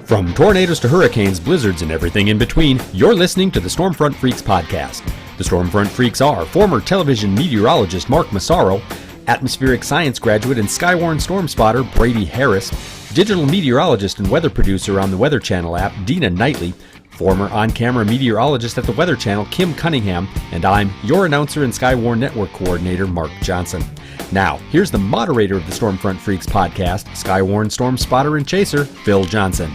From tornadoes to hurricanes, blizzards, and everything in between, you're listening to the Stormfront Freaks podcast. The Stormfront Freaks are former television meteorologist Mark Massaro, atmospheric science graduate and skywarn storm spotter Brady Harris, digital meteorologist and weather producer on the Weather Channel app Dina Knightley, former on-camera meteorologist at the Weather Channel Kim Cunningham, and I'm your announcer and Skywarn Network coordinator Mark Johnson. Now, here's the moderator of the Stormfront Freaks podcast, Skywarn storm spotter and chaser Phil Johnson.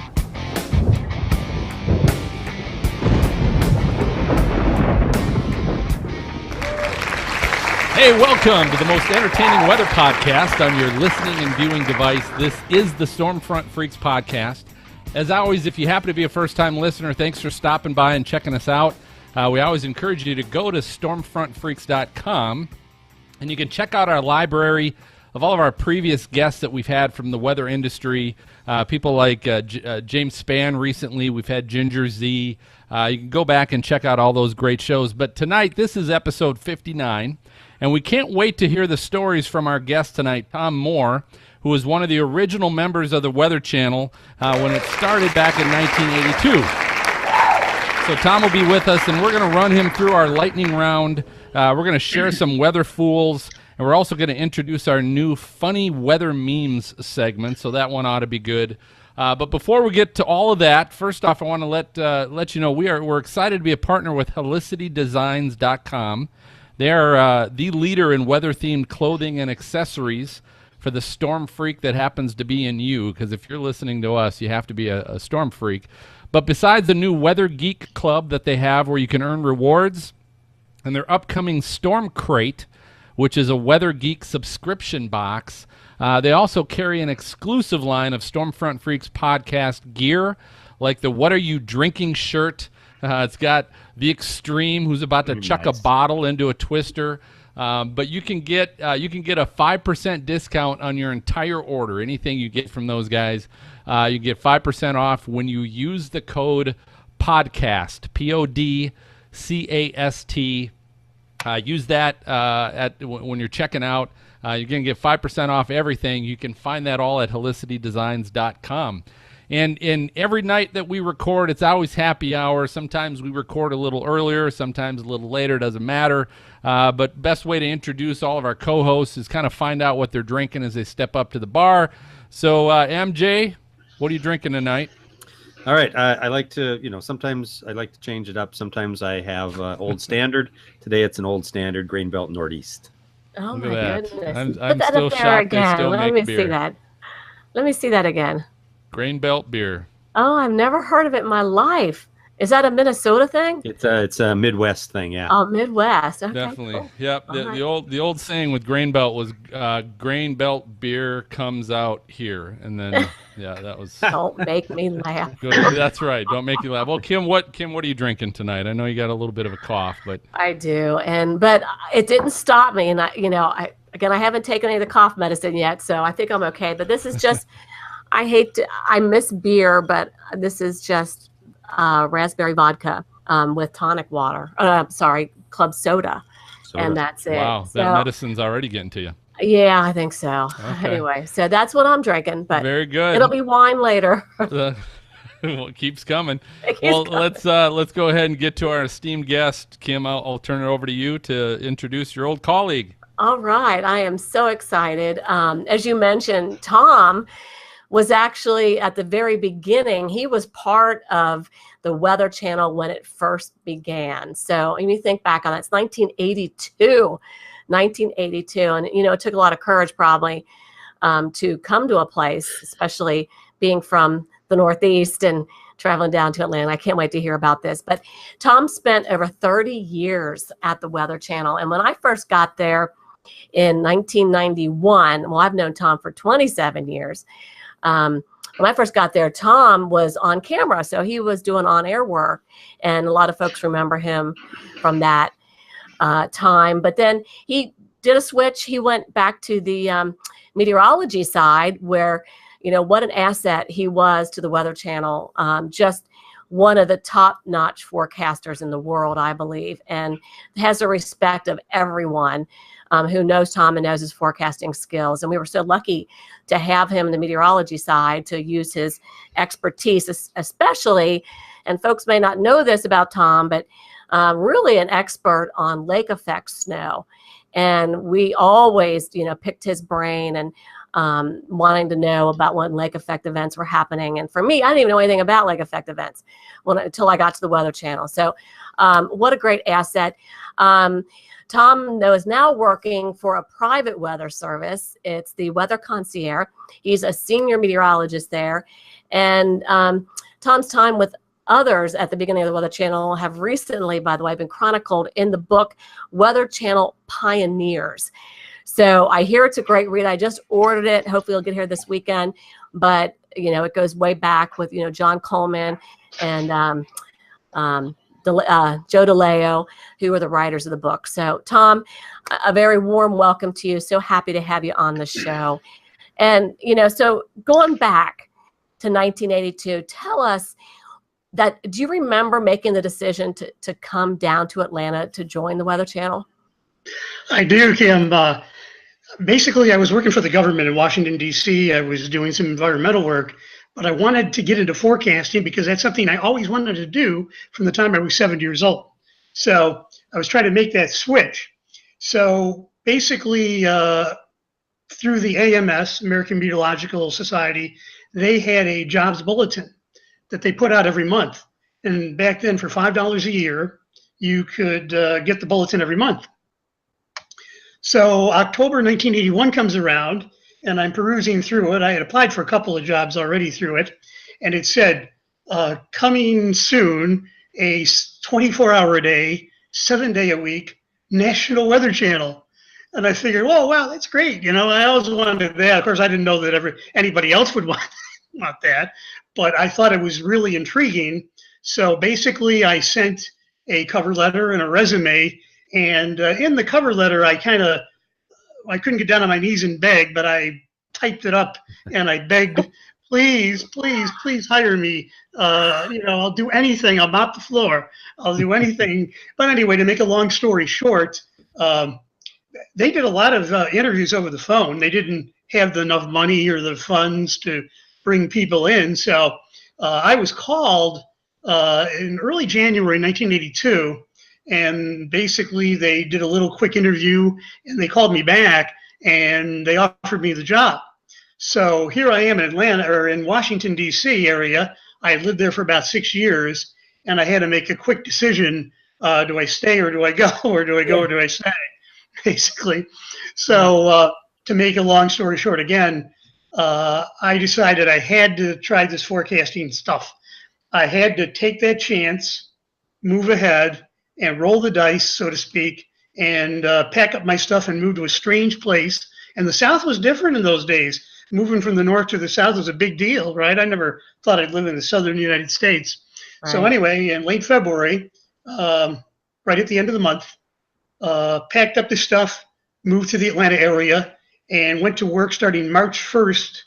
Hey, welcome to the most entertaining weather podcast on your listening and viewing device. This is the Stormfront Freaks podcast. As always, if you happen to be a first-time listener, thanks for stopping by and checking us out. We always encourage you to go to stormfrontfreaks.com, and you can check out our library of all of our previous guests that we've had from the weather industry. People like James Spann recently. We've had Ginger Z. You can go back and check out all those great shows. But tonight, this is episode 59. And we can't wait to hear the stories from our guest tonight, Tom Moore, who was one of the original members of the Weather Channel when it started back in 1982. So Tom will be with us, and we're going to run him through our lightning round. We're going to share some weather fools, and we're also going to introduce our new funny weather memes segment, so that one ought to be good. But before we get to all of that, first off, I want to let you know we're excited to be a partner with HelicityDesigns.com. They are the leader in weather-themed clothing and accessories for the storm freak that happens to be in you, because if you're listening to us, you have to be a storm freak. But besides the new Weather Geek Club that they have where you can earn rewards, and their upcoming Storm Crate, which is a Weather Geek subscription box, they also carry an exclusive line of Stormfront Freaks podcast gear, like the What Are You Drinking shirt. It's got the Extreme, who's about to chuck a bottle into a twister. But you can get a 5% discount on your entire order. Anything you get from those guys, you get 5% off when you use the code PODCAST, PODCAST. Use that when you're checking out. You're going to get 5% off everything. You can find that all at HelicityDesigns.com. And every night that we record, it's always happy hour. Sometimes we record a little earlier, sometimes a little later, doesn't matter. But best way to introduce all of our co-hosts is kind of find out what they're drinking as they step up to the bar. So, MJ, what are you drinking tonight? All right. I like to, sometimes I like to change it up. Sometimes I have Old Standard. Today it's an Old Standard Grain Belt Northeast. Oh, my goodness. I'm still shocked they still make beer. See that. Let me see that again. Grain Belt beer. Oh, I've never heard of it in my life. Is that a Minnesota thing? It's a Midwest thing, yeah. Oh, Midwest. Okay, definitely. Cool. Yep. The old saying with Grain Belt was Grain Belt beer comes out here, and then that was. Don't make me laugh. Good. That's right. Don't make you laugh. Well, Kim, what are you drinking tonight? I know you got a little bit of a cough, but I do, but it didn't stop me, and I haven't taken any of the cough medicine yet, so I think I'm okay. But this is just. I miss beer, but this is just raspberry vodka with tonic water. Club soda. And that's it. Wow, that medicine's already getting to you. Yeah, I think so. Okay. Anyway, so that's what I'm drinking. But very good. It'll be wine later. Well, it keeps coming. Let's go ahead and get to our esteemed guest. Kim, I'll turn it over to you to introduce your old colleague. All right. I am so excited. As you mentioned, Tom was actually at the very beginning. He was part of the Weather Channel when it first began. So when you think back on it, it's 1982. And, it took a lot of courage probably to come to a place, especially being from the Northeast and traveling down to Atlanta. I can't wait to hear about this. But Tom spent over 30 years at the Weather Channel. And when I first got there in 1991, well, I've known Tom for 27 years. When I first got there, Tom was on camera, so he was doing on-air work, and a lot of folks remember him from that time. But then he did a switch. He went back to the meteorology side where, what an asset he was to the Weather Channel. Just one of the top-notch forecasters in the world, I believe, and has the respect of everyone. who knows Tom and knows his forecasting skills. And we were so lucky to have him in the meteorology side to use his expertise, especially, and folks may not know this about Tom, but really an expert on lake effect snow. And we always, picked his brain and wanting to know about when lake effect events were happening. And for me, I didn't even know anything about lake effect events until I got to the Weather Channel. So what a great asset. Tom is now working for a private weather service. It's the Weather Concierge. He's a senior meteorologist there. And Tom's time with others at the beginning of the Weather Channel have recently, by the way, been chronicled in the book Weather Channel Pioneers. So I hear it's a great read. I just ordered it. Hopefully it'll get here this weekend. But, it goes way back with, John Coleman and Joe DeLeo, who are the writers of the book. So Tom, a very warm welcome to you. So happy to have you on the show. And, so going back to 1982, tell us, do you remember making the decision to come down to Atlanta to join the Weather Channel? I do, Kim. Basically, I was working for the government in Washington, D.C. I was doing some environmental work, but I wanted to get into forecasting because that's something I always wanted to do from the time I was 7 years old. So I was trying to make that switch. So basically, through the AMS, American Meteorological Society, they had a jobs bulletin that they put out every month. And back then, for $5 a year, you could get the bulletin every month. So October 1981 comes around, and I'm perusing through it. I had applied for a couple of jobs already through it, and it said, coming soon, a 24-hour-a-day, 7-day-a-week National Weather Channel. And I figured, well, wow, that's great. I always wanted that. Of course, I didn't know that anybody else would want that, but I thought it was really intriguing. So basically, I sent a cover letter and a resume. And in the cover letter, I couldn't get down on my knees and beg, but I typed it up and I begged, please, please, please hire me. I'll do anything. I'll mop the floor. I'll do anything. But anyway, to make a long story short, they did a lot of interviews over the phone. They didn't have enough money or the funds to bring people in. So I was called in early January 1982. And basically, they did a little quick interview, and they called me back, and they offered me the job. So here I am in Atlanta, or in Washington, D.C. area. I had lived there for about 6 years, and I had to make a quick decision. Do I stay or do I go, or do I go or do I stay, basically. So to make a long story short again, I decided I had to try this forecasting stuff. I had to take that chance, move ahead, and roll the dice, so to speak, and pack up my stuff and move to a strange place. And the South was different in those days. Moving from the North to the South was a big deal, right? I never thought I'd live in the Southern United States. Right. So anyway, in late February, right at the end of the month, packed up the stuff, moved to the Atlanta area, and went to work starting March 1st,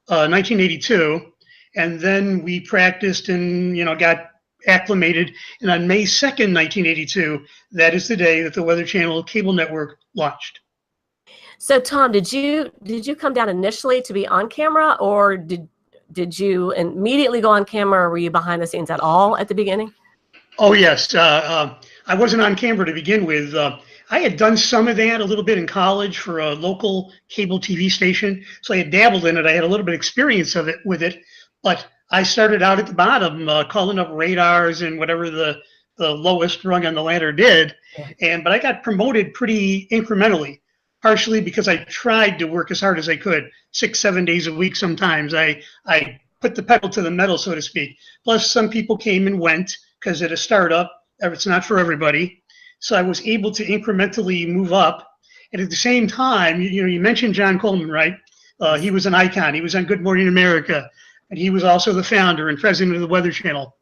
1982. And then we practiced and, got acclimated, and on May 2nd, 1982, that is the day that the Weather Channel cable network launched. So Tom, did you come down initially to be on camera, or did you immediately go on camera, or were you behind the scenes at all at the beginning? Oh yes, I wasn't on camera to begin with. I had done some of that a little bit in college for a local cable TV station, so I had dabbled in it. I had a little bit of experience with it, but I started out at the bottom, calling up radars and whatever the lowest rung on the ladder did. But I got promoted pretty incrementally, partially because I tried to work as hard as I could, 6-7 days a week sometimes. I put the pedal to the metal, so to speak. Plus, some people came and went because at a startup, it's not for everybody. So I was able to incrementally move up. And at the same time, you mentioned John Coleman, right? He was an icon. He was on Good Morning America. And he was also the founder and president of the Weather Channel.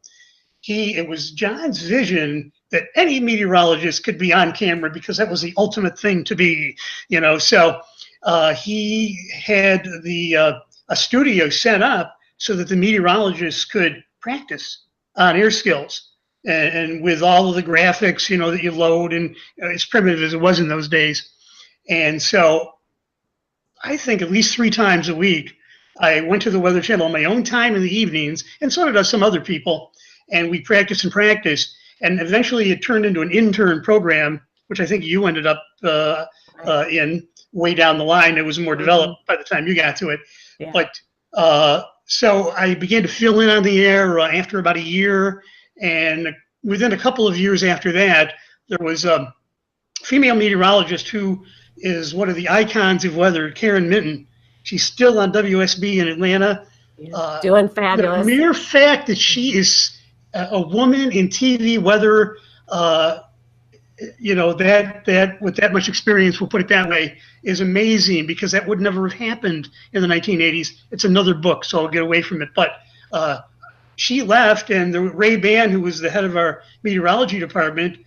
It was John's vision that any meteorologist could be on camera because that was the ultimate thing to be, So he had a studio set up so that the meteorologists could practice on air skills and with all of the graphics, that you load, and as primitive as it was in those days. And so I think at least 3 times a week, I went to the Weather Channel on my own time in the evenings, and so did some other people. And we practiced and practiced. And eventually it turned into an intern program, which I think you ended up in way down the line. It was more developed by the time you got to it. Yeah. But so I began to fill in on the air after about a year. And within a couple of years after that, there was a female meteorologist who is one of the icons of weather, Karen Minton. She's still on WSB in Atlanta. Doing fabulous. The mere fact that she is a woman in TV weather, that with that much experience, we'll put it that way, is amazing, because that would never have happened in the 1980s. It's another book, so I'll get away from it. But she left, and Ray Ban, who was the head of our meteorology department,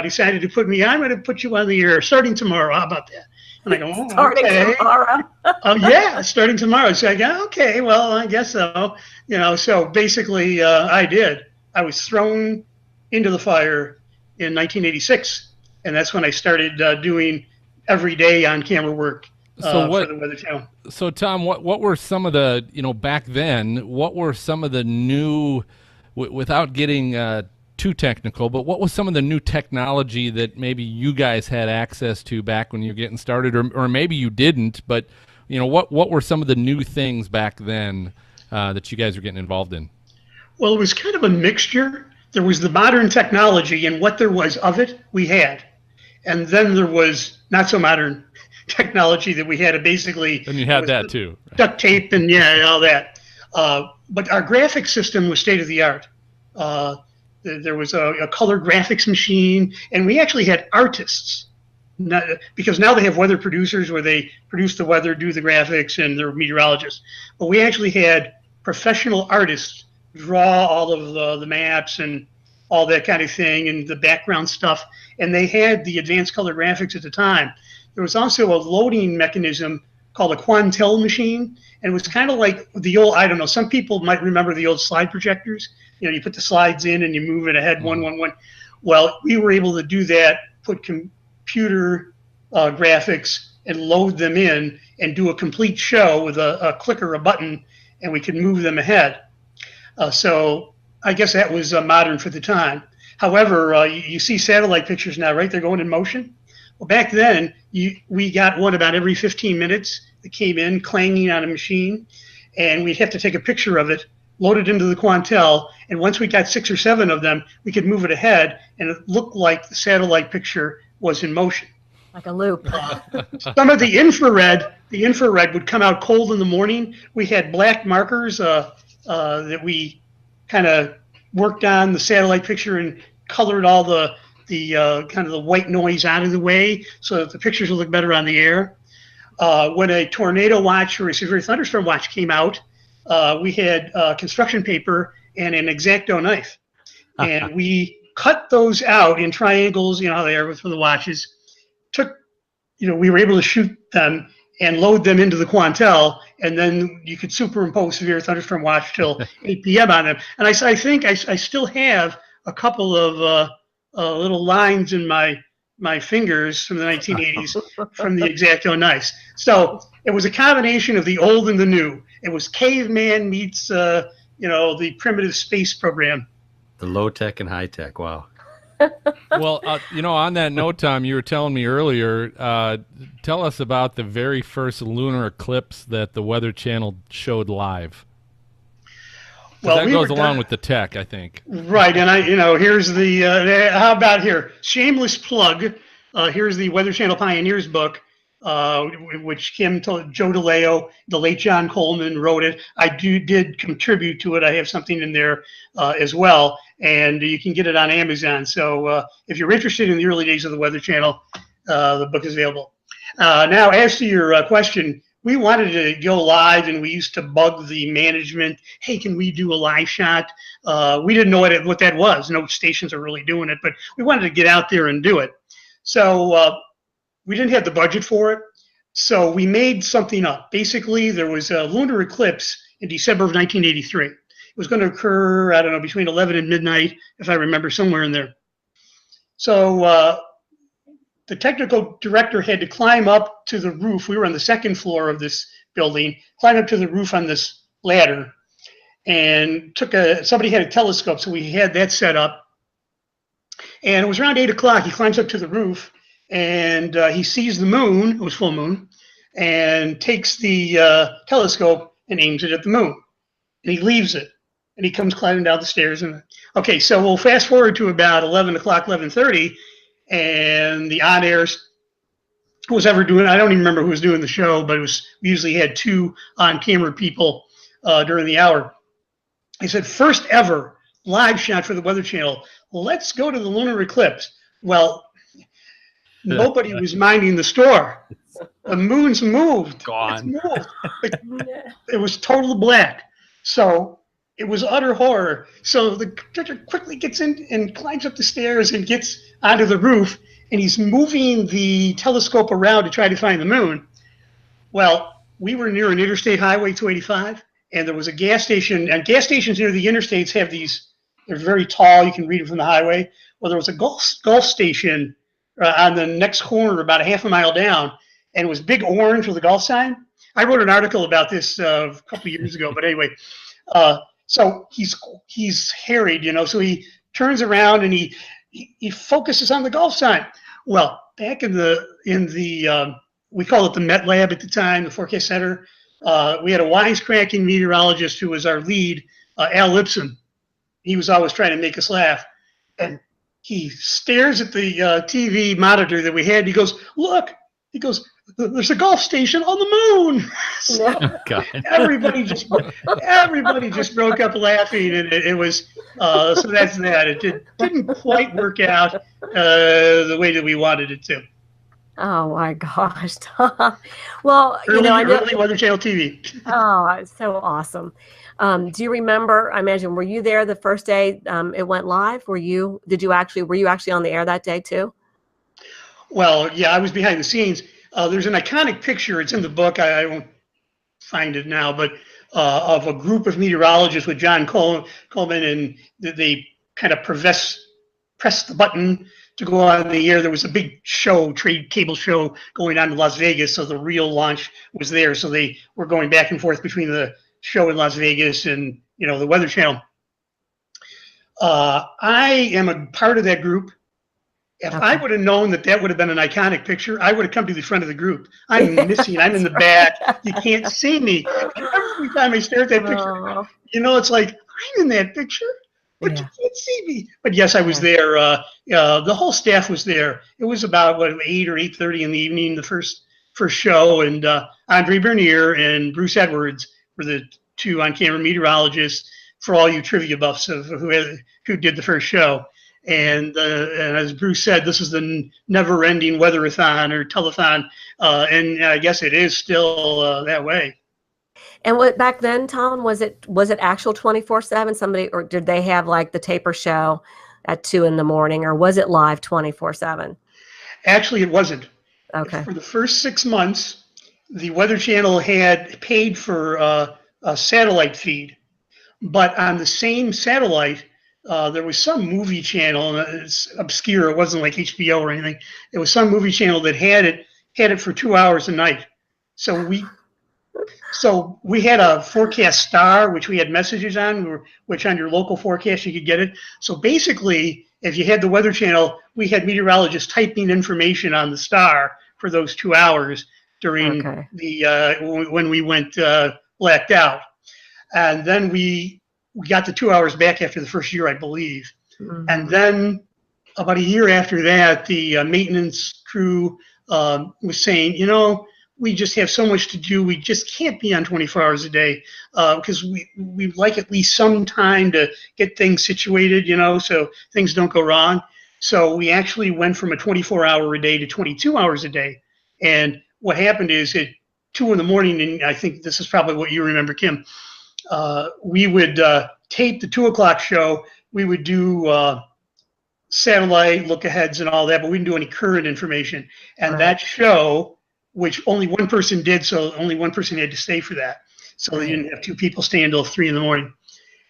decided to put me. I'm going to put you on the air starting tomorrow. How about that? And I go, oh, starting tomorrow. Yeah, starting tomorrow. So I go, okay, well, I guess so. So basically, I did. I was thrown into the fire in 1986, and that's when I started doing every day on-camera work for the Weather Channel. So, Tom, what were some of the, back then, what were some of the new, without getting too technical, but what was some of the new technology that maybe you guys had access to back when you were getting started, or maybe you didn't, but, what were some of the new things back then that you guys were getting involved in? Well, it was kind of a mixture. There was the modern technology, and what there was of it, we had. And then there was not so modern technology that we had to basically. And you had that too. Duct tape and all that. But our graphics system was state of the art. There was a color graphics machine, and we actually had artists. Because now they have weather producers where they produce the weather, do the graphics, and they're meteorologists. But we actually had professional artists draw all of the maps and all that kind of thing, and the background stuff. And they had the advanced color graphics at the time. There was also a loading mechanism called a Quantel machine, and it was kind of like the old, I don't know, some people might remember the old slide projectors. You put the slides in and you move it ahead, 1, 1, 1. Well, we were able to do that, put computer graphics and load them in and do a complete show with a click or a button, and we could move them ahead. So I guess that was modern for the time. However, you see satellite pictures now, right? They're going in motion. Well, back then, we got one about every 15 minutes that came in clanging on a machine, and we'd have to take a picture of it, load it into the Quantel, and once we got 6 or 7 of them, we could move it ahead, and it looked like the satellite picture was in motion. Like a loop. Some of the infrared would come out cold in the morning. We had black markers that we kind of worked on the satellite picture and colored all the kind of the white noise out of the way so that the pictures would look better on the air. When a tornado watch or a severe thunderstorm watch came out, we had construction paper and an X-Acto knife. And we cut those out in triangles, how they are for the watches. We were able to shoot them and load them into the Quantel, and then you could superimpose severe thunderstorm watch till 8 p.m. on them. And I think I still have a couple of little lines in my fingers from the 1980s from the X-Acto knives. So it was a combination of the old and the new. It was caveman meets, the primitive space program. The low tech and high tech. Wow. Well, on that note, Tom, you were telling me earlier, tell us about the very first lunar eclipse that the Weather Channel showed live. Well, that goes along with the tech, I think. Right, and here's the, how about here? Shameless plug. Here's the Weather Channel Pioneers book, which Kim told Joe DeLeo, the late John Coleman wrote it. I did contribute to it. I have something in there as well, and you can get it on Amazon. So if you're interested in the early days of the Weather Channel, the book is available. Now, as to your question, we wanted to go live, and we used to bug the management. Hey, can we do a live shot? We didn't know what that was. No stations are really doing it, but we wanted to get out there and do it. So we didn't have the budget for it, so we made something up. Basically, there was a lunar eclipse in December of 1983. It was going to occur, I don't know, between 11 and midnight, if I remember, somewhere in there. So the technical director had to climb up to the roof. We were on the second floor of this building, climb up to the roof on this ladder, and somebody had a telescope, so we had that set up. And it was around 8 o'clock. He climbs up to the roof, and he sees the moon. It was full moon, and takes the telescope and aims it at the moon. And he leaves it, and he comes climbing down the stairs. And okay, so we'll fast forward to about 11 o'clock, 11:30, and the on-air, who was ever doing, I don't even remember who was doing the show, but we usually had 2 on-camera people during the hour. He said, first ever live shot for the Weather Channel. Let's go to the lunar eclipse. Well, nobody was minding the store. The moon's moved. Gone. It's moved. It was total black. So it was utter horror. So the director quickly gets in and climbs up the stairs and gets onto the roof, and he's moving the telescope around to try to find the moon. Well, we were near an interstate highway 285, and there was a gas station, and gas stations near the interstates have these, they're very tall, you can read them from the highway. Well, there was a Gulf station on the next corner about a half a mile down, and it was big orange with a Gulf sign. I wrote an article about this a couple of years ago, but anyway, so he's harried, so he turns around and he focuses on the Gulf sign. Well, back in the we call it the Met Lab at the time, the Forecast Center, we had a wisecracking meteorologist who was our lead, Al Lipson. He was always trying to make us laugh. And he stares at the TV monitor that we had. And he goes, look, he goes, there's a Gulf station on the moon. So everybody just broke up laughing, and it was so that's that. It didn't quite work out the way that we wanted it to. Oh my gosh. Well, early Weather Channel TV. Oh, it's so awesome. Do you remember, I imagine, were you there the first day it went live? Were you actually on the air that day too? Well, yeah, I was behind the scenes. There's an iconic picture. It's in the book. I won't find it now, but of a group of meteorologists with John Coleman, and they kind of pressed the button to go on the air. There was a big show, trade cable show going on in Las Vegas, so the real launch was there. So they were going back and forth between the show in Las Vegas and the Weather Channel. I am a part of that group. If I would have known that would have been an iconic picture, I would have come to the front of the group. I'm missing. I'm in the back. You can't see me. Every time I stare at that picture, it's like I'm in that picture, but you can't see me. But yes, I was there. The whole staff was there. It was about 8 or 8:30 in the evening, the first show, and Andre Bernier and Bruce Edwards were the 2 on-camera meteorologists for all you trivia buffs of who did the first show. And as Bruce said, this is the never-ending weatherathon or telethon, and I guess it is still that way. And what back then, Tom, was it actual 24/7? Somebody, or did they have like the taper show at 2 in the morning, or was it live 24/7? Actually, it wasn't. Okay. For the first 6 months, the Weather Channel had paid for a satellite feed, but on the same satellite, there was some movie channel, and it's obscure. It wasn't like HBO or anything. It was some movie channel that had it for 2 hours a night. So we had a forecast star, which we had messages on, which on your local forecast you could get it. So basically, if you had the Weather Channel, we had meteorologists typing information on the star for those 2 hours during when we went blacked out, and then we got the 2 hours back after the first year, I believe. Mm-hmm. And then about a year after that, the maintenance crew was saying, we just have so much to do. We just can't be on 24 hours a day because we'd like at least some time to get things situated, so things don't go wrong. So we actually went from a 24-hour a day to 22 hours a day. And what happened is at 2 in the morning, and I think this is probably what you remember, Kim, we would tape the 2 o'clock show. We would do satellite look-aheads and all that, but we didn't do any current information. And that show, which only one person did, so only one person had to stay for that. So they didn't have 2 people staying until 3 in the morning.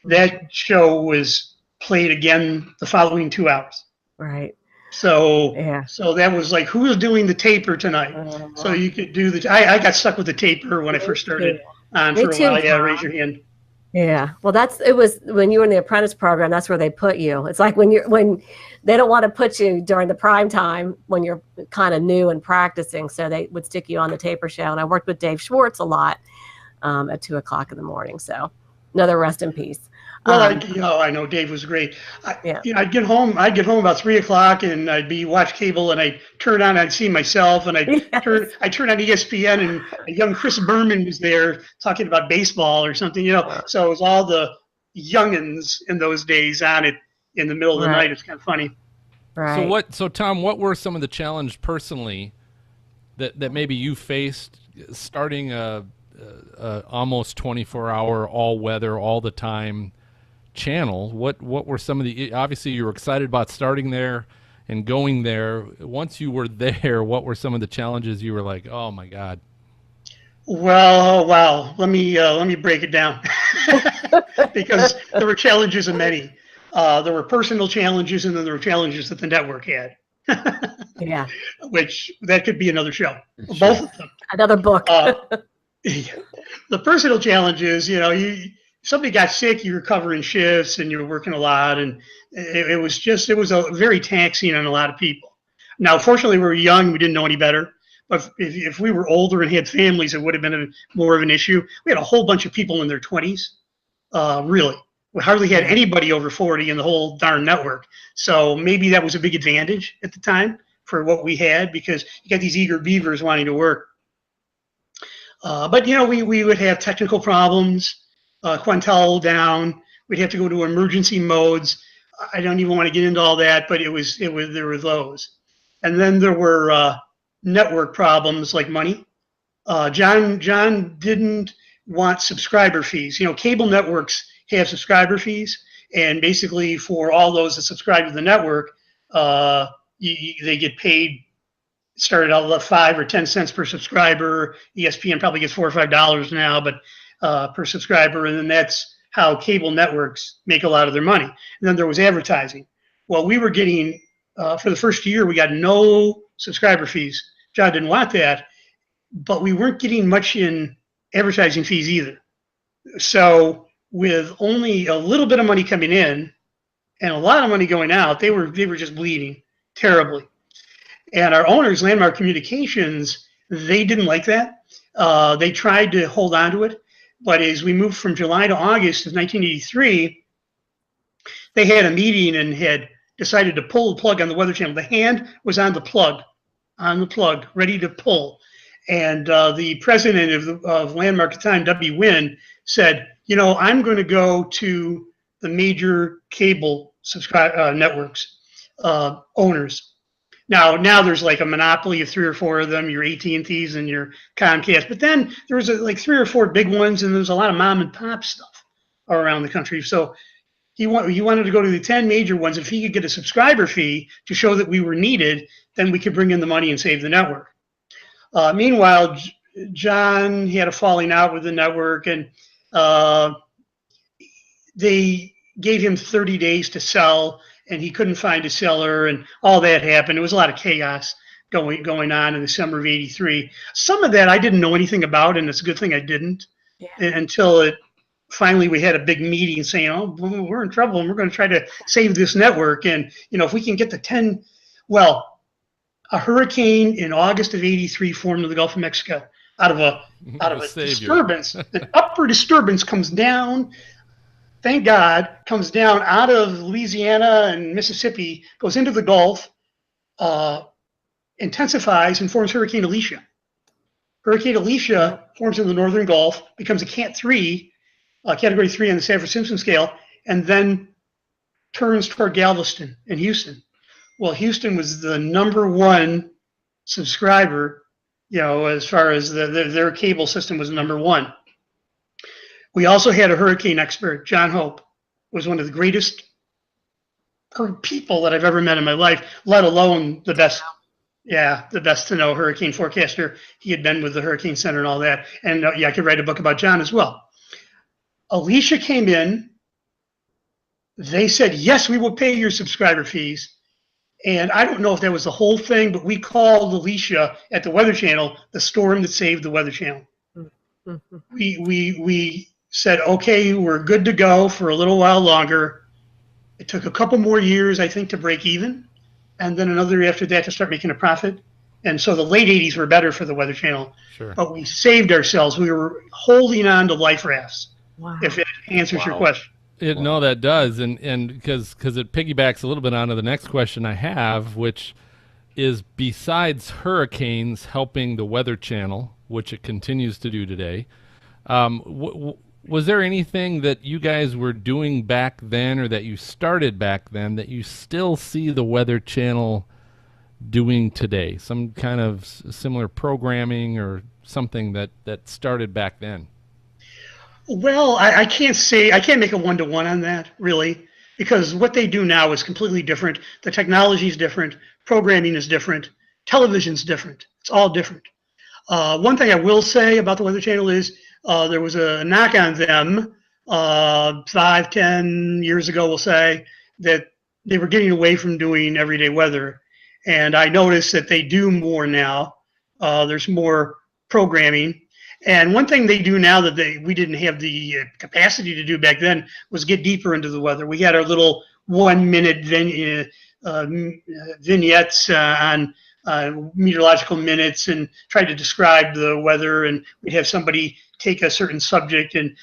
That show was played again the following 2 hours. Right. So Yeah. so that was like, who was doing the taper tonight? So you could do the. I got stuck with the taper when I first started on Me for a while. too, Yeah, Tom. raise your hand. Yeah. Well, it was when you were in the apprentice program, that's where they put you. It's like when they don't want to put you during the prime time when you're kind of new and practicing. So they would stick you on the taper show. And I worked with Dave Schwartz a lot at 2:00 in the morning. So another rest in peace. Well, I know Dave was great. Yeah. I'd get home about 3:00, and I'd be watch cable, and I'd turn on, I'd see myself, and I'd turn on ESPN, and a young Chris Berman was there talking about baseball or something, So it was all the youngins in those days on it in the middle of the night. It's kind of funny. Right. So Tom, what were some of the challenges personally that maybe you faced starting a almost 24-hour all weather all the time channel? What were some of the, obviously you were excited about starting there and going there. Once you were there, what were some of the challenges you were like, oh my God? Well, wow. Let me break it down because there were challenges of many. There were personal challenges, and then there were challenges that the network had. Yeah. Which that could be another show. Sure. Both of them. Another book. The personal challenges, somebody got sick, you were covering shifts and you were working a lot, and it was a very taxing on a lot of people. Now, fortunately, we were young, we didn't know any better. But if we were older and had families, it would have been more of an issue. We had a whole bunch of people in their 20s, really. We hardly had anybody over 40 in the whole darn network. So maybe that was a big advantage at the time for what we had, because you got these eager beavers wanting to work. But we would have technical problems, Quantel down. We'd have to go to emergency modes. I don't even want to get into all that, but there were those. And then there were network problems like money. John didn't want subscriber fees. Cable networks have subscriber fees, and basically for all those that subscribe to the network, they get paid. Started out at 5 or 10 cents per subscriber. ESPN probably gets $4 or $5 now, but per subscriber, and then that's how cable networks make a lot of their money. And then there was advertising. Well, we were getting for the first year, we got no subscriber fees. John didn't want that, but we weren't getting much in advertising fees either. So with only a little bit of money coming in and a lot of money going out, they were just bleeding terribly. And our owners, Landmark Communications, they didn't like that. They tried to hold on to it. But as we moved from July to August of 1983, they had a meeting and had decided to pull the plug on the Weather Channel. The hand was on the plug, ready to pull. And the president of Landmark at the time, W. Wynn, said, I'm going to go to the major cable networks owners. Now there's like a monopoly of 3 or 4 of them, your AT&Ts and your Comcast. But then there was like 3 or 4 big ones, and there's a lot of mom and pop stuff around the country. So he wanted to go to the 10 major ones. If he could get a subscriber fee to show that we were needed, then we could bring in the money and save the network. Meanwhile, John had a falling out with the network, and they gave him 30 days to sell, and he couldn't find a seller, and all that happened. There was a lot of chaos going on in the summer of '83. Some of that I didn't know anything about, and it's a good thing I didn't until finally we had a big meeting saying, oh, we're in trouble, and we're going to try to save this network. And, if we can get the 10, well, a hurricane in August of '83 formed in the Gulf of Mexico out of a disturbance. An upper disturbance comes down. Thank God, comes down out of Louisiana and Mississippi, goes into the Gulf, intensifies, and forms Hurricane Alicia. Hurricane Alicia forms in the northern Gulf, becomes a Category 3 on the Saffir-Simpson scale, and then turns toward Galveston and Houston. Well, Houston was the #1 subscriber, as far as their cable system was #1. We also had a hurricane expert, John Hope, was one of the greatest people that I've ever met in my life, let alone the best to know hurricane forecaster. He had been with the Hurricane Center and all that. And I could write a book about John as well. Alicia came in. They said, yes, we will pay your subscriber fees. And I don't know if that was the whole thing, but we called Alicia at the Weather Channel the storm that saved the Weather Channel. Mhm. We said, okay, we're good to go for a little while longer. It took a couple more years, I think, to break even, and then another year after that to start making a profit. And so the late 80s were better for the Weather Channel. Sure. But we saved ourselves. We were holding on to life rafts, Wow. if it answers your Wow. question. No, that does, and because it piggybacks a little bit onto the next question I have, which is besides hurricanes helping the Weather Channel, which it continues to do today, was there anything that you guys were doing back then, or that you started back then, that you still see the Weather Channel doing today? Some kind of similar programming or something that started back then? Well, I can't make a one-to-one on that, really, because what they do now is completely different. The technology is different. Programming is different. Television's different. It's all different. One thing I will say about the Weather Channel is there was a knock on them 5-10 years ago, we'll say, that they were getting away from doing everyday weather. And I noticed that they do more now. There's more programming. And one thing they do now that we didn't have the capacity to do back then was get deeper into the weather. We had our little 1-minute vignettes on meteorological minutes and tried to describe the weather, and we'd have somebody take a certain subject and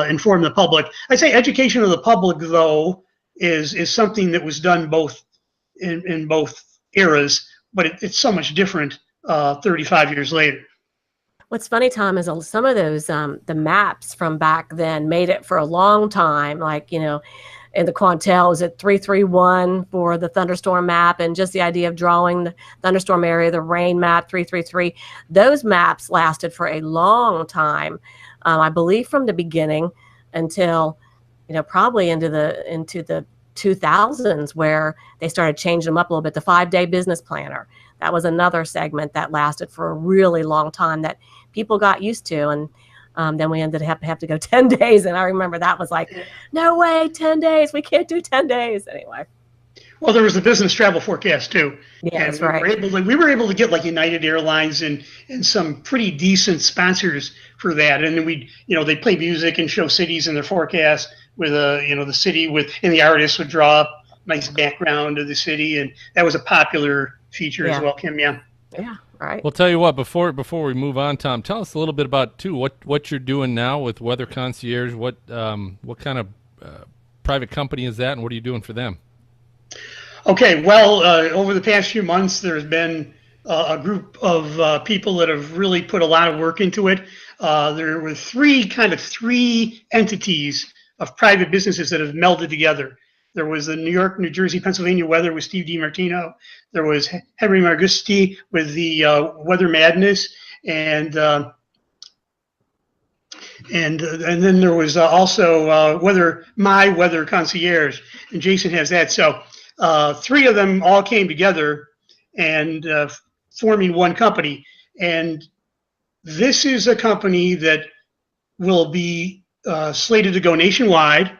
inform the public. I'd say education of the public, though, is something that was done both in both eras, but it's so much different 35 years later. What's funny, Tom, is some of those the maps from back then made it for a long time. Like, in the Quantel, is it 331 for the thunderstorm map, and just the idea of drawing the thunderstorm area, the rain map 333. Those maps lasted for a long time, I believe, from the beginning until probably into the 2000s, where they started changing them up a little bit. The 5-day business planner, that was another segment that lasted for a really long time that people got used to. And then we ended up have to go 10 days. And I remember that was like, no way, 10 days. We can't do 10 days. Anyway. Well, there was the business travel forecast too. Yeah, that's right. We were able to get like United Airlines and some pretty decent sponsors for that. And then they play music and show cities in their forecast with the city and the artists would draw up nice background of the city. And that was a popular feature as well, Kim. Yeah. Yeah. Right. Well, tell you what, before we move on, Tom, tell us a little bit about too what you're doing now with Weather Concierge. What kind of private company is that, and what are you doing for them? Okay, well, over the past few months, there's been a group of people that have really put a lot of work into it. There were three entities of private businesses that have melded together. There was the New York, New Jersey, Pennsylvania weather with Steve DiMartino. There was Henry Margusti with the Weather Madness, and then there was also My Weather Concierge, and Jason has that. So three of them all came together and forming one company. And this is a company that will be slated to go nationwide.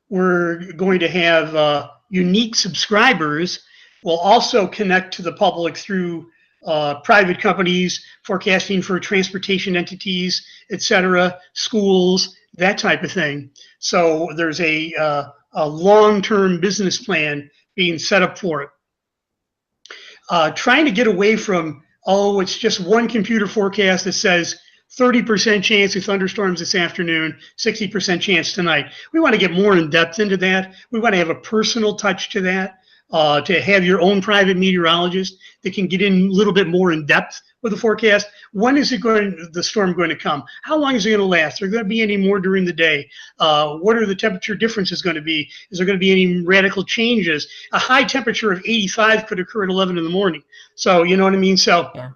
We're going to have unique subscribers. We'll also connect to the public through private companies, forecasting for transportation entities, etc., schools, that type of thing. So there's a long-term business plan being set up for it. Trying to get away from, it's just one computer forecast that says 30% chance of thunderstorms this afternoon, 60% chance tonight. We want to get more in depth into that. We want to have a personal touch to that, to have your own private meteorologist that can get in a little bit more in depth with the forecast. When is the storm going to come? How long is it going to last? Are there going to be any more during the day? What are the temperature differences going to be? Is there going to be any radical changes? A high temperature of 85 could occur at 11 in the morning. So, you know what I mean? So. Yeah.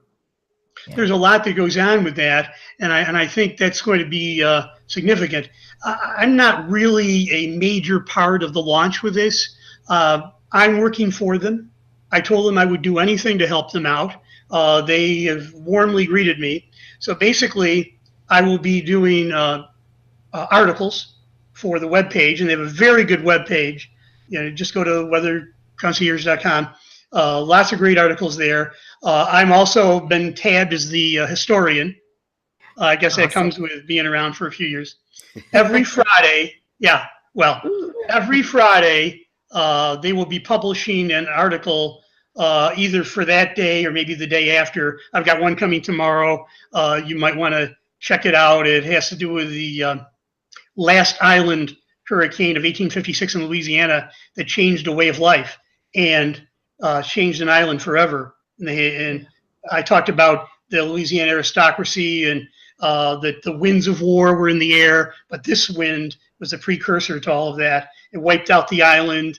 There's a lot that goes on with that, and I think that's going to be significant. I'm not really a major part of the launch with this. I'm working for them. I told them I would do anything to help them out. They have warmly greeted me. So basically, I will be doing articles for the webpage, and they have a very good webpage. Just go to weatherconcierge.com. Lots of great articles there. I'm also been tabbed as the historian. I guess that comes with being around for a few years. Every Friday, every Friday, they will be publishing an article either for that day or maybe the day after. I've got one coming tomorrow. You might want to check it out. It has to do with the last island hurricane of 1856 in Louisiana that changed a way of life and changed an island forever. And I talked about the Louisiana aristocracy and that the winds of war were in the air, but this wind was a precursor to all of that. It wiped out the island,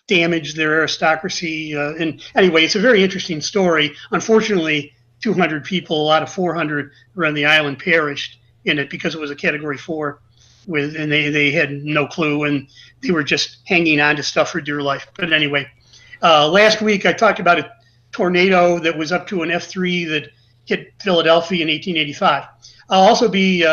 damaged their aristocracy. And anyway, it's a very interesting story. Unfortunately, 200 people out of 400 who were on the island perished in it because it was a Category 4, and they had no clue, and they were just hanging on to stuff for dear life. But anyway, last week I talked about a tornado that was up to an F3 that hit Philadelphia in 1885. I'll also be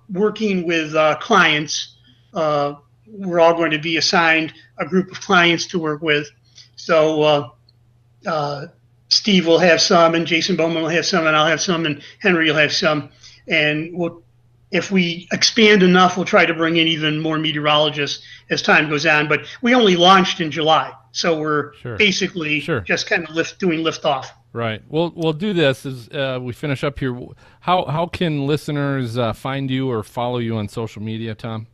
working with clients. We're all going to be assigned a group of clients to work with. So Steve will have some, and Jason Bowman will have some, and I'll have some, and Henry will have some. And if we expand enough, we'll try to bring in even more meteorologists as time goes on. But we only launched in July, so we're basically just kind of doing liftoff. Right. We'll do this as we finish up here. How can listeners find you or follow you on social media, Tom?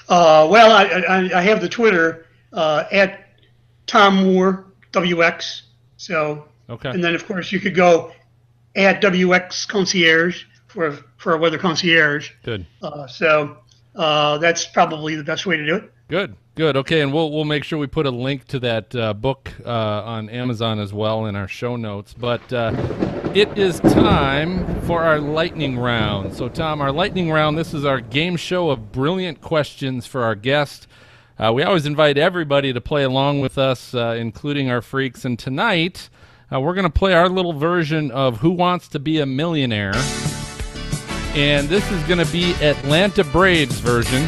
Well, I have the Twitter at Tom Moore WX. So, and then of course you could go at WX Concierge for a weather concierge. Good. So that's probably the best way to do it. Good. Okay, and we'll make sure we put a link to that book on Amazon as well in our show notes. But it is time for our lightning round. So, Tom, our lightning round, this is our game show of brilliant questions for our guest. We always invite everybody to play along with us, including our freaks. And tonight, we're going to play our little version of Who Wants to Be a Millionaire? And this is going to be Atlanta Braves version.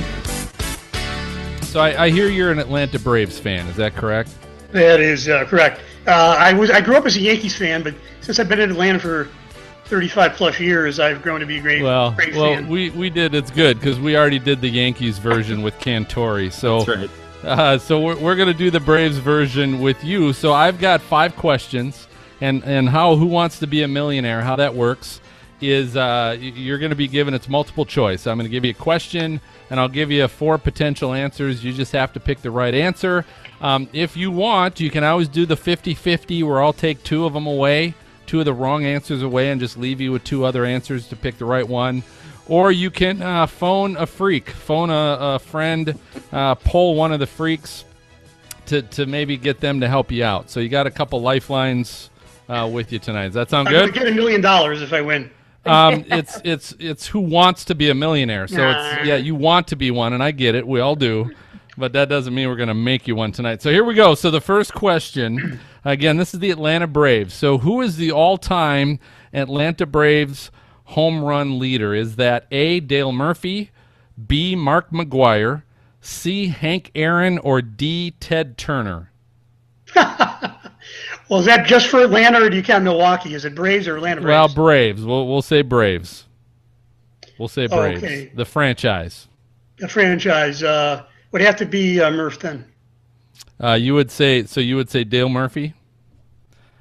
So I hear you're an Atlanta Braves fan. Is that correct? That is correct. I grew up as a Yankees fan, but since I've been in Atlanta for 35 plus years, I've grown to be a great Braves fan. Well, we did. It's good because we already did the Yankees version with Cantori. So that's right. So we're going to do the Braves version with you. So I've got 5 questions, and Who Wants to Be a Millionaire, how that works is you're going to be given its multiple choice. I'm going to give you a question, and I'll give you 4 potential answers. You just have to pick the right answer. If you want, you can always do the 50-50 where I'll take 2 of them away, 2 of the wrong answers away, and just leave you with 2 other answers to pick the right one. Or you can phone a freak, phone a friend, poll one of the freaks to maybe get them to help you out. So you got a couple lifelines with you tonight. Does that sound good? I'm going to get $1 million if I win. It's Who Wants to Be a Millionaire. So it's you want to be one, and I get it. We all do. But that doesn't mean we're going to make you one tonight. So here we go. So the first question, again, this is the Atlanta Braves. So who is the all-time Atlanta Braves home run leader? Is that A, Dale Murphy, B, Mark McGwire, C, Hank Aaron, or D, Ted Turner? Well, is that just for Atlanta, or do you count Milwaukee? Is it Braves or Atlanta Braves? Well, Braves. We'll say Braves. We'll say Braves. Okay. The franchise. The franchise would have to be Murph then. You would say Dale Murphy?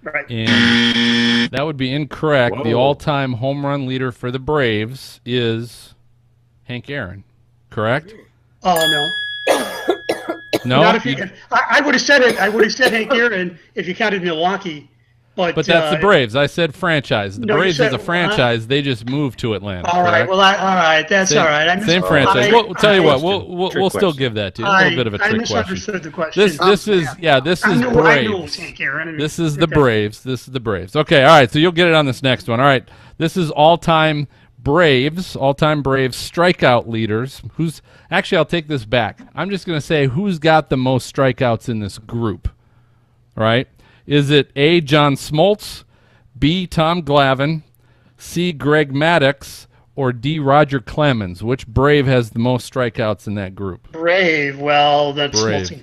Right. And that would be incorrect. Whoa. The all-time home run leader for the Braves is Hank Aaron. Correct? Oh, no. No, Not if I would have said it. I would have said Hank Aaron if you counted Milwaukee, but that's the Braves. I said franchise. The No, you Braves said- is a franchise. They just moved to Atlanta. all right. correct? Well, all right. That's Same- all right. Same franchise. We'll tell you what. We'll Trick still question. give that to you. A little bit of a I trick question. misunderstood the question. This is I knew it was Braves. Hank Aaron. This is the Okay. Braves. This is the Braves. Okay, all right. So you'll get it on this next one. All right. This is all-time Braves strikeout leaders. Actually, I'll take this back. I'm just going to say who's got the most strikeouts in this group. All right. Is it A, John Smoltz, B, Tom Glavine, C, Greg Maddux, or D, Roger Clemens? Which Brave has the most strikeouts in that group? Brave. Well, that's Brave. Smoltz.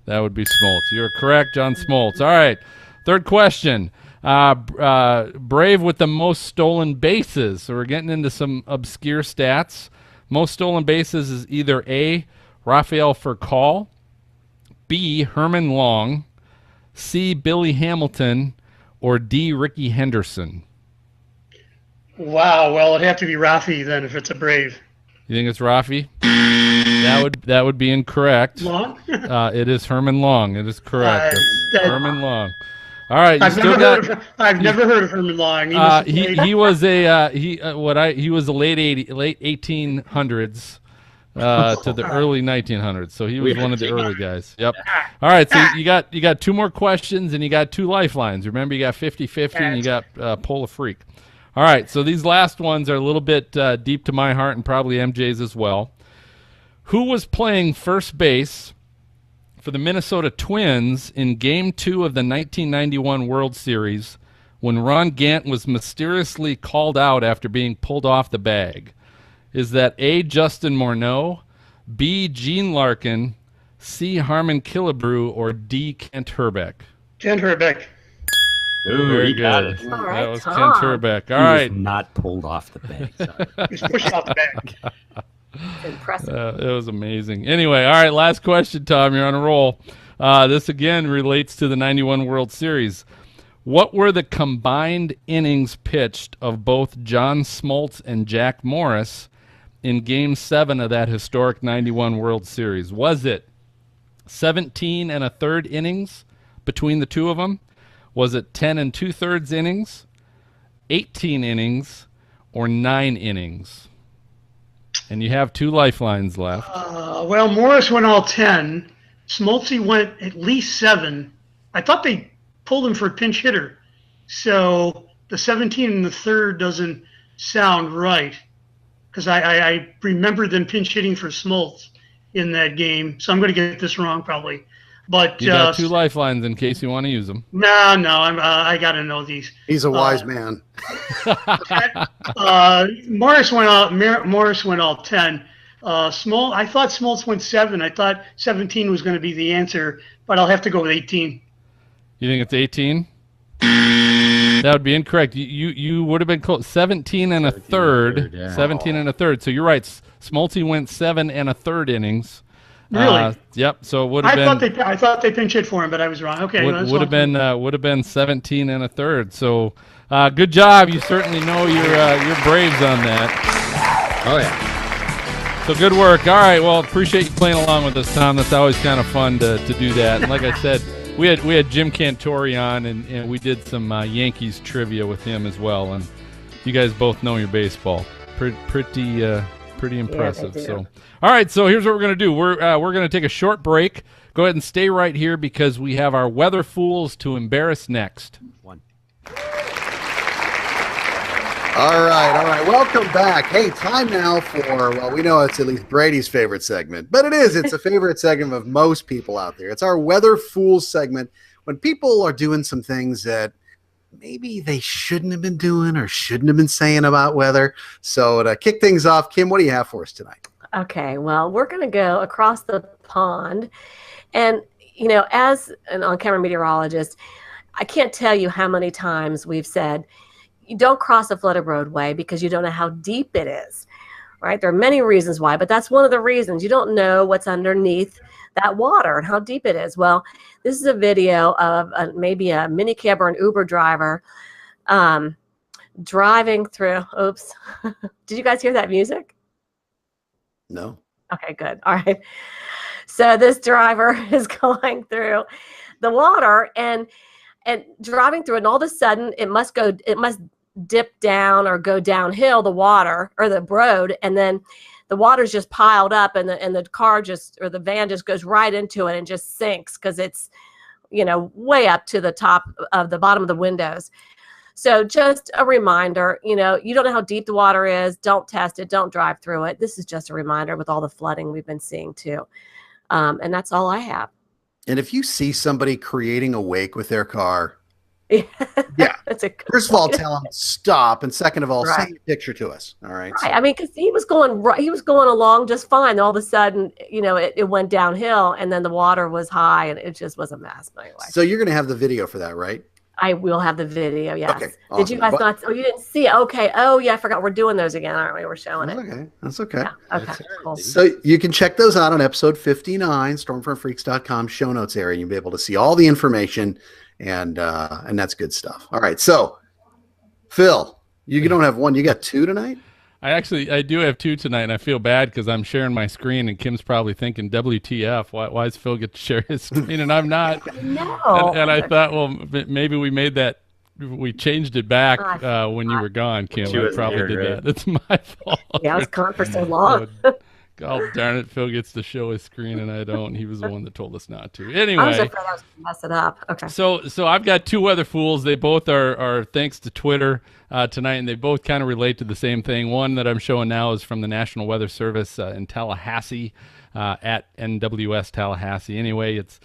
That would be Smoltz. You're correct, John Smoltz. All right. Third question. Brave with the most stolen bases. So we're getting into some obscure stats. Most stolen bases is either A, Rafael Furcal, B, Herman Long, C, Billy Hamilton, or D, Ricky Henderson. Wow. Well, it'd have to be Rafi then if it's a Brave. You think it's Rafi? That would be incorrect. Long? It is Herman Long. It is correct. Herman Long. All right, I've never heard of Herman Long. He was a late 1800s to the early 1900s. So he was one of the early guys. Yep. All right, so you got two more questions and you got two lifelines. Remember, you got 50-50 and you got Pull a Freak. All right, so these last ones are a little bit deep to my heart and probably MJ's as well. Who was playing first base for the Minnesota Twins in Game 2 of the 1991 World Series when Ron Gant was mysteriously called out after being pulled off the bag? Is that A, Justin Morneau, B, Gene Larkin, C, Harmon Killebrew, or D, Kent Herbeck? Kent Herbeck. Ooh, Very got good. it. All right, That was Tom. Kent Herbeck. All He right. was not pulled off the bag. Sorry. He's pushed off the bag. Impressive. It was amazing. Anyway, all right, last question, Tom. You're on a roll. This, again, relates to the 91 World Series. What were the combined innings pitched of both John Smoltz and Jack Morris in Game 7 of that historic 91 World Series? Was it 17 and a third innings between the two of them? Was it 10 and 2/3 innings, 18 innings, or 9 innings? And you have two lifelines left. Well, Morris went all 10. Smoltzy went at least 7. I thought they pulled him for a pinch hitter. So the 17 and the third doesn't sound right. Because I remember them pinch hitting for Smoltz in that game. So I'm going to get this wrong probably. But You got two lifelines in case you want to use them. No, I got to know these. He's a wise man. Morris went all 10. I thought Smoltz went 7. I thought 17 was going to be the answer, but I'll have to go with 18. You think it's 18? That would be incorrect. You would have been close. 17 and a third. yeah. 17 and a third. So you're right. Smoltzy went 7 and a third innings. Really? Yep. So it would have been. I thought they pinch hit for him, but I was wrong. Okay. Would have been 17 and a third. So good job. You certainly know your Braves on that. Oh, yeah. So good work. All right. Well, appreciate you playing along with us, Tom. That's always kind of fun to do that. And like I said, we had Jim Cantori on, and we did some Yankees trivia with him as well. And you guys both know your baseball. Pretty impressive. they do. So, all right. So here's what we're gonna do. We're gonna take a short break. Go ahead and stay right here because we have our weather fools to embarrass next. All right. Welcome back. Hey, time now for, well, we know it's at least Brady's favorite segment, but it's a favorite segment of most people out there. It's our Weather Fools segment when people are doing some things that maybe they shouldn't have been doing or shouldn't have been saying about weather. So to kick things off, Kim, what do you have for us tonight? Okay, well, we're going to go across the pond. And, as an on-camera meteorologist, I can't tell you how many times we've said, you don't cross a flooded roadway because you don't know how deep it is, right? There are many reasons why, but that's one of the reasons. You don't know what's underneath that water and how deep it is. Well, this is a video of maybe a minicab or an Uber driver driving through. Oops. Did you guys hear that music? No. Okay, good. All right. So this driver is going through the water and driving through it, and all of a sudden it must dip down or go downhill, the water or the road, and then the water's just piled up, and the car or the van just goes right into it and just sinks because it's way up to the top of the bottom of the windows. So just a reminder, you don't know how deep the water is. Don't test it. Don't drive through it. This is just a reminder with all the flooding we've been seeing too. And that's all I have. And if you see somebody creating a wake with their car, Yeah. That's a good First of all, point. tell him stop, and second of all, Right. send a picture to us. All right. Right. I mean, because he was going right, he was going along just fine. All of a sudden, it went downhill, and then the water was high, and it just was a mess. But anyway, So you're going to have the video for that, right? I will have the video. Yes. Okay, Did you awesome. guys not? Oh, you didn't see it. Okay. Oh, yeah. I forgot. We're doing those again, aren't we? We're showing That's it. okay. That's okay. Yeah. Okay. Cool. So you can check those out on episode 59, stormfrontfreaks.com show notes area. You'll be able to see all the information, and that's good stuff. All right. So, Phil, you don't have one. You got two tonight? I do have two tonight, and I feel bad because I'm sharing my screen, and Kim's probably thinking, WTF, why does Phil get to share his screen, and I'm not? No. And I thought, well, maybe we changed it back when you were gone, Kim. She I wasn't probably here, did right? that. It's my fault. Yeah, I was gone for so long. God darn it, Phil gets to show his screen, and I don't. He was the one that told us not to. I was Anyway. afraid I was going to mess it up. Okay. So I've got two weather fools. They both are thanks to Twitter tonight, and they both kind of relate to the same thing. One that I'm showing now is from the National Weather Service in Tallahassee, at NWS Tallahassee. Anyway, it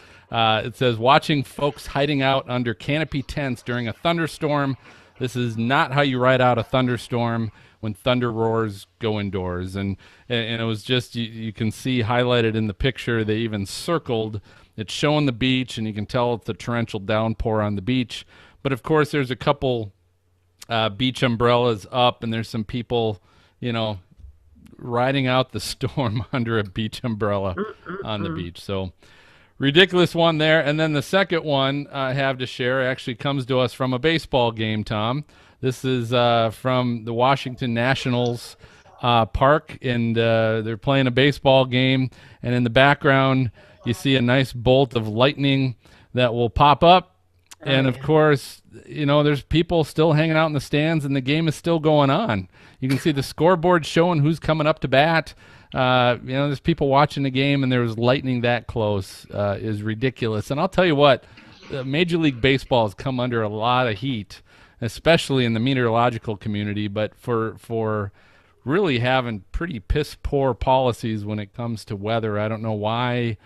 says, watching folks hiding out under canopy tents during a thunderstorm. This is not how you ride out a thunderstorm. When thunder roars, go indoors. And it was just, you can see highlighted in the picture, they even circled. It's showing the beach, and you can tell it's a torrential downpour on the beach. But of course, there's a couple beach umbrellas up, and there's some people, riding out the storm under a beach umbrella on the beach. So ridiculous one there. And then the second one I have to share actually comes to us from a baseball game, Tom. This is from the Washington Nationals park, and they're playing a baseball game. And in the background, you see a nice bolt of lightning that will pop up. And of course, there's people still hanging out in the stands, and the game is still going on. You can see the scoreboard showing who's coming up to bat. There's people watching the game, and there's lightning that close is ridiculous. And I'll tell you what, Major League Baseball has come under a lot of heat, especially in the meteorological community, but for really having pretty piss poor policies when it comes to weather. I don't know why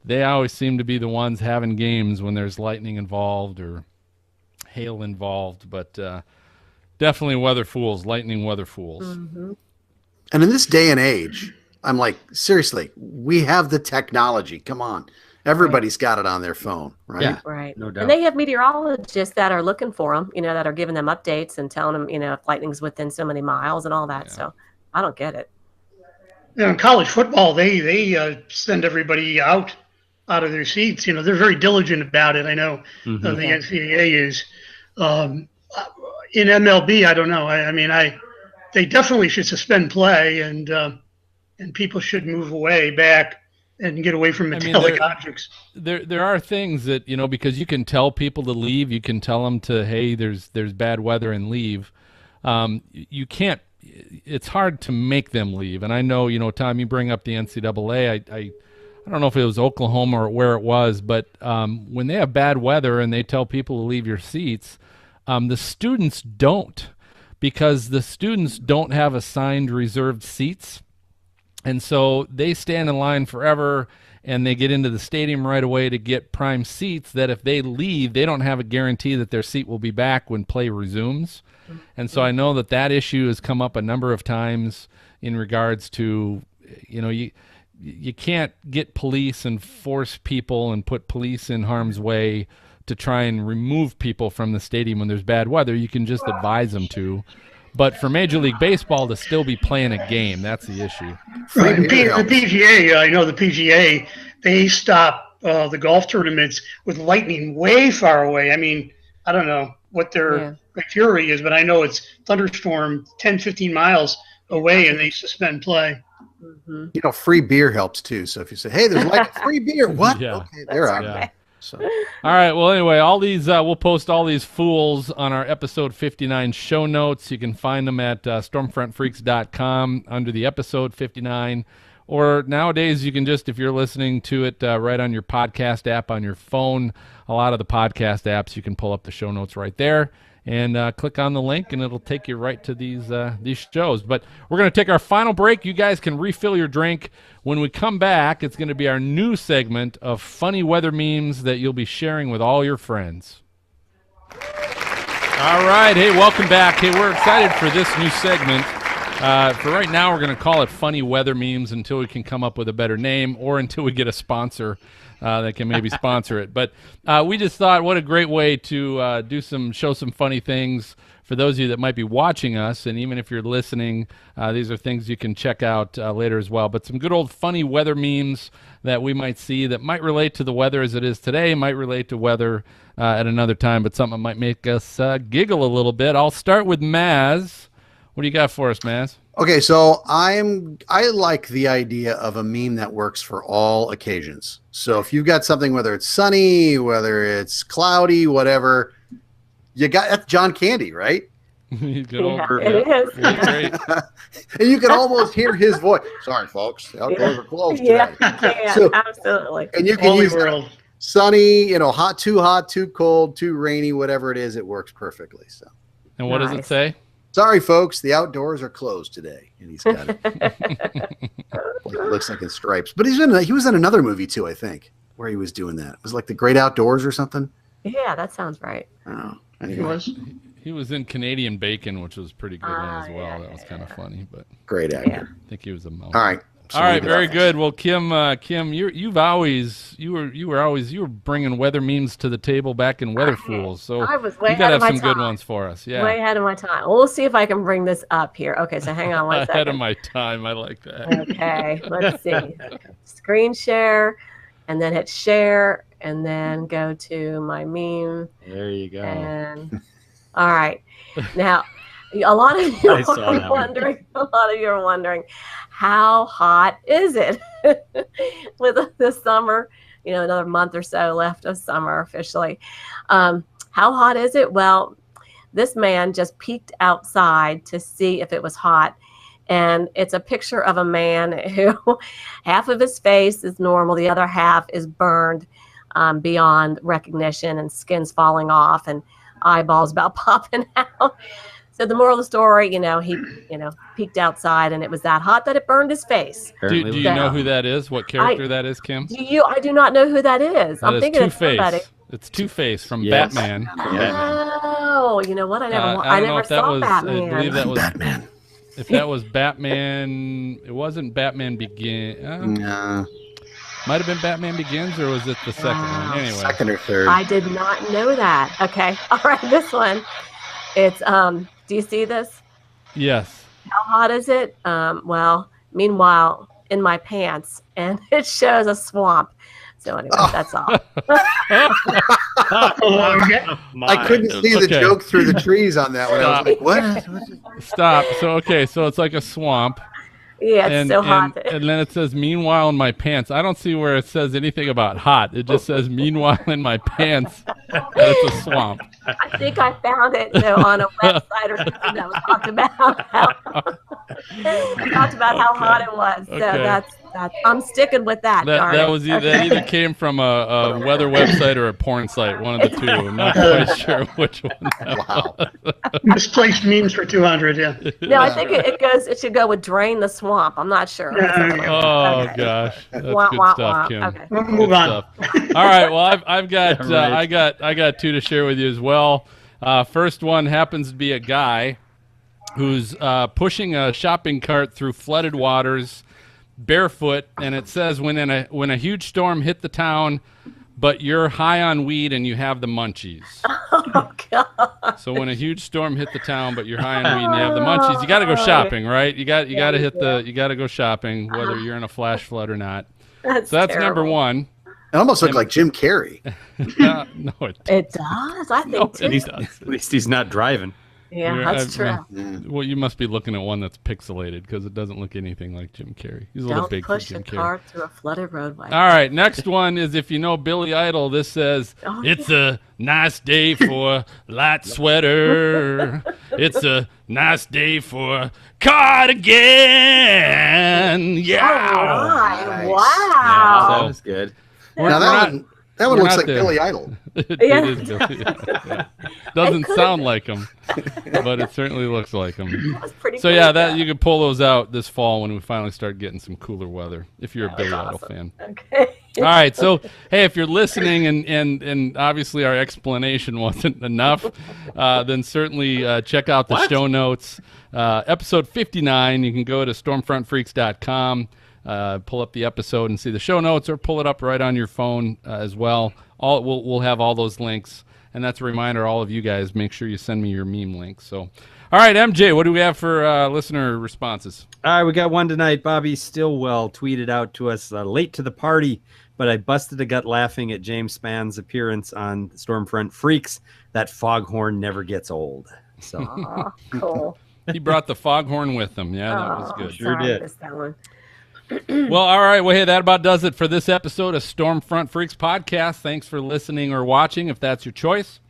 they always seem to be the ones having games when there's lightning involved or hail involved, but definitely weather fools, lightning weather fools. Mm-hmm. And in this day and age, I'm like, seriously, we have the technology. Come on. Everybody's got it on their phone, right? Yeah. Right. No doubt. And they have meteorologists that are looking for them, that are giving them updates and telling them, if lightning's within so many miles and all that. Yeah. So I don't get it. In college football, they send everybody out of their seats. They're very diligent about it. I know the NCAA is. In MLB, I don't know. They definitely should suspend play, and people should move away back and get away from metallic objects. There are things that, because you can tell people to leave, you can tell them to, hey, there's bad weather and leave. You can't, it's hard to make them leave. And I know, Tom, you bring up the NCAA. I don't know if it was Oklahoma or where it was, but when they have bad weather and they tell people to leave your seats, the students don't, because the students don't have assigned reserved seats. And so they stand in line forever, and they get into the stadium right away to get prime seats that if they leave, they don't have a guarantee that their seat will be back when play resumes. And so I know that issue has come up a number of times in regards to, you can't get police and force people and put police in harm's way to try and remove people from the stadium when there's bad weather. You can just advise them to. But for Major League Baseball to still be playing a game, that's the issue. Right. The PGA, I know the PGA, they stop the golf tournaments with lightning way far away. I don't know what their criteria is, but I know it's thunderstorm 10, 15 miles away, and they suspend play. Mm-hmm. Free beer helps too. So if you say, hey, there's free beer, what? Yeah. Okay, they're out. Yeah. So. All right. Well, anyway, all these we'll post all these fools on our episode 59 show notes. You can find them at stormfrontfreaks.com under the episode 59. Or nowadays, you can just, if you're listening to it right on your podcast app on your phone, a lot of the podcast apps, you can pull up the show notes right there and click on the link, and it'll take you right to these shows. But we're going to take our final break. You guys can refill your drink. When we come back, it's going to be our new segment of funny weather memes that you'll be sharing with all your friends. All right. Hey, welcome back. Hey, we're excited for this new segment. For right now, we're going to call it Funny Weather Memes until we can come up with a better name or until we get a sponsor that can maybe sponsor it. But we just thought what a great way to show some funny things for those of you that might be watching us. And even if you're listening, these are things you can check out later as well. But some good old funny weather memes that we might see that might relate to the weather as it is today, might relate to weather at another time, but something that might make us giggle a little bit. I'll start with Maz. What do you got for us, Maz? Okay, so I like the idea of a meme that works for all occasions. So if you've got something, whether it's sunny, whether it's cloudy, whatever, you got that's John Candy, right? Good old, it is. Great. And you can almost hear his voice. Sorry, folks, the outdoors are closed Yeah, today. yeah, So- absolutely. And you can Holy use world. sunny, hot, too cold, too rainy, whatever it is, it works perfectly. So And what does it Nice. say? sorry, folks, the outdoors are closed today. And he's got it. Looks like in stripes. But he was in another movie too, I think, where he was doing that. It was like The Great Outdoors or something. Yeah, that sounds right. Oh, It anyway, was. He was in Canadian Bacon, which was a pretty good one as well. yeah, that was kind of funny, but great actor. I think he was a mo. All right. So All right, we very got- good. Well, Kim, you were bringing weather memes to the table back in Weather Fools. So I was way you gotta ahead have of some my good time. ones for us. Yeah, Way ahead of my time. We'll see if I can bring this up here. Okay, so hang on one ahead of second. my time. I like that. Okay, let's see. Screen share, and then hit share, and then go to my meme. There you go. And all right, now a lot of you I saw are that one. wondering. A lot of you are wondering, how hot is it with the summer? Another month or so left of summer officially. How hot is it? Well, this man just peeked outside to see if it was hot. And it's a picture of a man who half of his face is normal, the other half is burned beyond recognition, and skin's falling off, and eyeballs about popping out. So the moral of the story, he peeked outside, and it was that hot that it burned his face. Do Apparently you know who that is? What character that is, Kim? I do not know who that is. That I'm is thinking of somebody. Two-Face. It's Two-Face from Yes. Batman. Oh, you know what? I I don't never know if that saw was. Batman. I believe that was. Batman. If that was Batman, it wasn't Batman No, Might have been Batman Begins, or was it the second one? Anyway, second or third. I did not know that. Okay. All right. This one. It's do you see this? yes. How hot is it? Well, meanwhile, in my pants, and it shows a swamp. So anyway, that's all. Oh, okay. I couldn't see the Okay. joke through the trees on that one. I was like, what? Stop. So it's like a swamp. Yeah, it's so hot. And then it says, meanwhile in my pants. I don't see where it says anything about hot. It just says, meanwhile in my pants. And it's a swamp. I think I found it on a website or something that was talked about how hot it was. So Okay. that's I'm sticking with that. darn That it. was that either came from a weather website or a porn site, one of the two. I'm not quite sure which one. Wow. Misplaced memes for 200. Yeah. No, I think it should go with drain the swamp. I'm not sure. Oh Okay. gosh, that's Wah, good wah, stuff, wah. Kim. Okay. We'll Good move on. stuff. All right. Well, I've got Right. I got two to share with you as well. First one happens to be a guy who's pushing a shopping cart through flooded waters, barefoot, and it says when a huge storm hit the town, but you're high on weed and you have the munchies. Oh God. So when a huge storm hit the town, but you're high on weed and you have the munchies, you got to go shopping, right? You got to you got to go shopping, whether you're in a flash flood or not. So that's number terrible. one. It almost looked like Jim Carrey. No, it It does. I think No, too. it does. At least he's not driving. Yeah, You're- that's true. Well, you must be looking at one that's pixelated because it doesn't look anything like Jim Carrey. He's a little Don't big for push a Jim Carrey. car through a flooded roadway. All right, next one is if you know Billy Idol. This says, Oh, it's a nice day for a light sweater. It's a nice day for a cardigan. Yeah. All right. Nice. Wow. So- That was good. Now that one we're looks not like there. Billy Idol. It Yeah. is Billy. Yeah. Doesn't sound like him, but it certainly looks like him. That was pretty So cool, yeah, though. you can pull those out this fall when we finally start getting some cooler weather. If you're a Billy Idol fan. Okay. All right. So, hey, if you're listening and obviously our explanation wasn't enough, then certainly check out the show notes. Episode 59, you can go to stormfrontfreaks.com, pull up the episode and see the show notes, or pull it up right on your phone as well. We'll have all those links. And that's a reminder, all of you guys, make sure you send me your meme links. So, all right, MJ, what do we have for listener responses? All right, we got one tonight. Bobby Stillwell tweeted out to us, late to the party, but I busted a gut laughing at James Spann's appearance on Stormfront Freaks. That foghorn never gets old. So Aw, cool. He brought the foghorn with him. Yeah, that was good. Sure Sorry, did. I missed that one. Well, all right. Well, hey, that about does it for this episode of Stormfront Freaks podcast. Thanks for listening or watching, if that's your choice.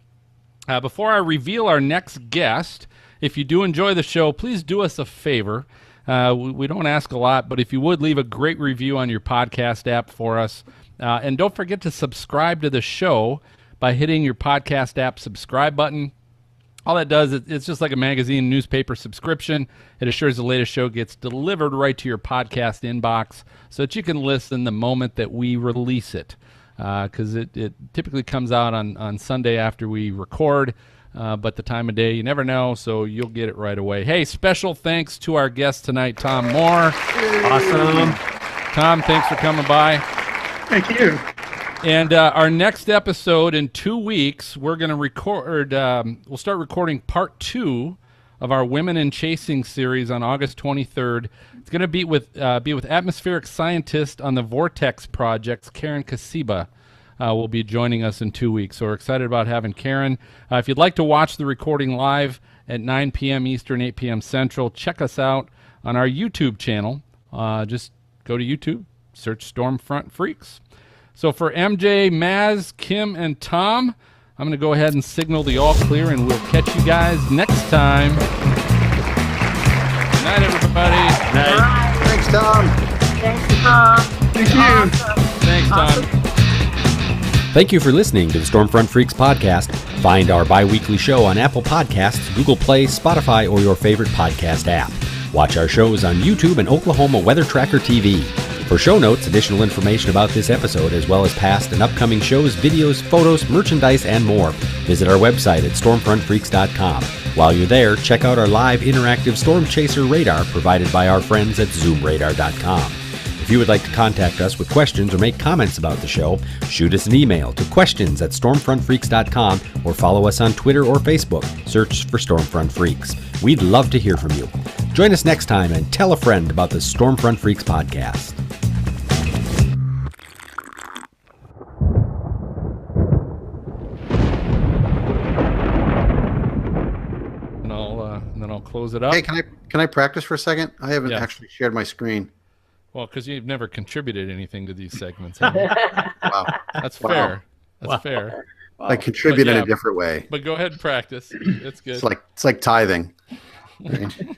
Before I reveal our next guest, if you do enjoy the show, please do us a favor. We don't ask a lot, but if you would, leave a great review on your podcast app for us. And don't forget to subscribe to the show by hitting your podcast app subscribe button. All that does, it's just like a magazine newspaper subscription. It assures the latest show gets delivered right to your podcast inbox so that you can listen the moment that we release it. Because it typically comes out on Sunday after we record. But the time of day, you never know, so you'll get it right away. Hey, special thanks to our guest tonight, Tom Moore. Awesome. Tom, thanks for coming by. Thank you. And our next episode in 2 weeks, we're going to record. We'll start recording part 2 of our Women in Chasing series on August 23rd. It's going to be with atmospheric scientist on the Vortex projects, Karen Kasiba. Will be joining us in 2 weeks. So we're excited about having Karen. If you'd like to watch the recording live at 9 p.m. Eastern, 8 p.m. Central, check us out on our YouTube channel. Just go to YouTube, search Stormfront Freaks. So for MJ, Maz, Kim, and Tom, I'm going to go ahead and signal the all clear, and we'll catch you guys next time. Good night, everybody. Night. Thanks, Tom. Thanks, Tom. Thank you. Awesome. Thanks, Tom. Awesome. Thank you for listening to the Stormfront Freaks podcast. Find our bi-weekly show on Apple Podcasts, Google Play, Spotify, or your favorite podcast app. Watch our shows on YouTube and Oklahoma Weather Tracker TV. For show notes, additional information about this episode, as well as past and upcoming shows, videos, photos, merchandise, and more, visit our website at stormfrontfreaks.com. While you're there, check out our live interactive storm chaser radar provided by our friends at zoomradar.com. If you would like to contact us with questions or make comments about the show, shoot us an email to questions@stormfrontfreaks.com or follow us on Twitter or Facebook. Search for Stormfront Freaks. We'd love to hear from you. Join us next time and tell a friend about the Stormfront Freaks podcast. And then I'll close it up. Hey, can I practice for a second? I haven't Yeah. actually shared my screen. Well, because you've never contributed anything to these segments. have you? Wow. That's Wow. fair. That's fair. I contribute But in yeah. a different way. But go ahead and practice. It's good. It's like tithing. Right?